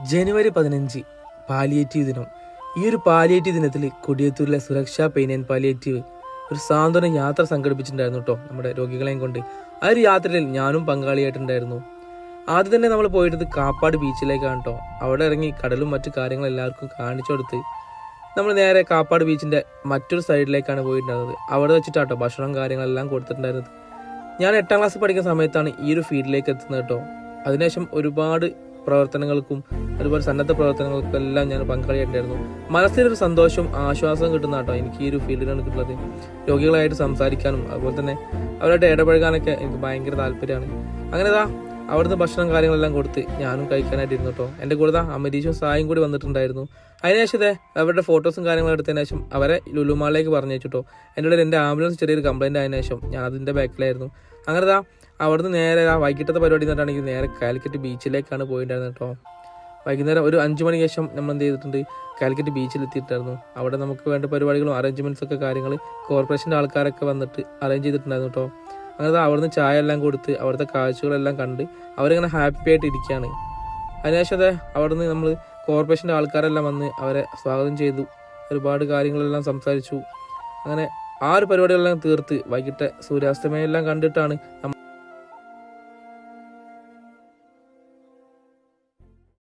ജനുവരി 15 palliative ദിനം. ഈ ഒരു പാലിയേറ്റീവ് ദിനത്തിൽ കൊടിയത്തൂരിലെ സുരക്ഷാ പെയിൻ ആൻഡ് പാലിയേറ്റീവ് ഒരു സാന്ത്വന യാത്ര സംഘടിപ്പിച്ചിട്ടുണ്ടായിരുന്നു കേട്ടോ, നമ്മുടെ രോഗികളെയും കൊണ്ട്. ആ ഒരു യാത്രയിൽ ഞാനും പങ്കാളിയായിട്ടുണ്ടായിരുന്നു. ആദ്യം തന്നെ നമ്മൾ പോയിട്ട് കാപ്പാട് ബീച്ചിലേക്കാണ് കേട്ടോ. അവിടെ ഇറങ്ങി കടലും മറ്റു കാര്യങ്ങളും എല്ലാവർക്കും കാണിച്ചു കൊടുത്ത് നമ്മൾ നേരെ കാപ്പാട് ബീച്ചിൻ്റെ മറ്റൊരു സൈഡിലേക്കാണ് പോയിട്ടുണ്ടായിരുന്നത്. അവിടെ വെച്ചിട്ടാട്ടോ ഭക്ഷണം കാര്യങ്ങളെല്ലാം കൊടുത്തിട്ടുണ്ടായിരുന്നത്. ഞാൻ 8ാം ക്ലാസ്സിൽ പഠിക്കുന്ന സമയത്താണ് ഈ ഒരു ഫീൽഡിലേക്ക് എത്തുന്നത് കേട്ടോ. അതിനുശേഷം ഒരുപാട് പ്രവർത്തനങ്ങൾക്കും ഒരുപാട് സന്നദ്ധ പ്രവർത്തനങ്ങൾക്കും എല്ലാം ഞാൻ പങ്കാളിയായിട്ടുണ്ടായിരുന്നു. മനസ്സിലൊരു സന്തോഷവും ആശ്വാസവും കിട്ടുന്ന കേട്ടോ എനിക്ക് ഈ ഒരു ഫീൽഡിലാണ് കിട്ടുന്നത്. രോഗികളായിട്ട് സംസാരിക്കാനും അതുപോലെ തന്നെ അവരായിട്ട് ഇടപഴകാനൊക്കെ എനിക്ക് ഭയങ്കര താല്പര്യമാണ്. അങ്ങനെ അവിടുന്ന് ഭക്ഷണം കാര്യങ്ങളെല്ലാം കൊടുത്ത് ഞാനും കഴിക്കാനായിട്ടിരുന്നു കേട്ടോ. എൻ്റെ കൂടെ അമരീഷും സായും കൂടി വന്നിട്ടുണ്ടായിരുന്നു. അതിനുശേഷം അവരുടെ ഫോട്ടോസും കാര്യങ്ങളും എടുത്തതിന് ശേഷം അവരെ ലുലുമാളിലേക്ക് പറഞ്ഞു വെച്ചിട്ടോ. എൻ്റെ ഉള്ളിൽ എൻ്റെ ആംബുലൻസ് ചെറിയൊരു കംപ്ലൈൻറ്റ് ആയതിനു ശേഷം ഞാൻ അതിൻ്റെ ബാക്കിലായിരുന്നു. അങ്ങനെ അവിടുന്ന് നേരെ വൈകിട്ടത്തെ പരിപാടി എന്നിട്ടാണെങ്കിൽ നേരെ കാലിക്കറ്റ് ബീച്ചിലേക്കാണ് പോയിട്ടുണ്ടായിരുന്നത് കേട്ടോ. വൈകുന്നേരം ഒരു 5 മണിക്ക് ശേഷം നമ്മൾ എന്ത് ചെയ്തിട്ടുണ്ട്, കാലിക്കറ്റ് ബീച്ചിലെത്തിയിട്ടായിരുന്നു. അവിടെ നമുക്ക് വേണ്ട പരിപാടികളും അറേഞ്ച്മെൻറ്റ്സ് ഒക്കെ കാര്യങ്ങൾ കോർപ്പറേഷൻ്റെ ആൾക്കാരൊക്കെ വന്നിട്ട് അറേഞ്ച് ചെയ്തിട്ടുണ്ടായിരുന്നു കേട്ടോ. അങ്ങനെ അവിടുന്ന് ചായ എല്ലാം കൊടുത്ത് അവിടുത്തെ കാഴ്ചകളെല്ലാം കണ്ട് അവരിങ്ങനെ ഹാപ്പി ആയിട്ട് ഇരിക്കുകയാണ്. അതിനുശേഷം അവിടുന്ന് നമ്മൾ കോർപ്പറേഷൻ്റെ ആൾക്കാരെല്ലാം വന്ന് അവരെ സ്വാഗതം ചെയ്തു. ഒരുപാട് കാര്യങ്ങളെല്ലാം സംസാരിച്ചു. അങ്ങനെ ആ ഒരു പരിപാടികളെല്ലാം തീർത്ത് വൈകിട്ട് സൂര്യാസ്തമയം എല്ലാം കണ്ടിട്ടാണ്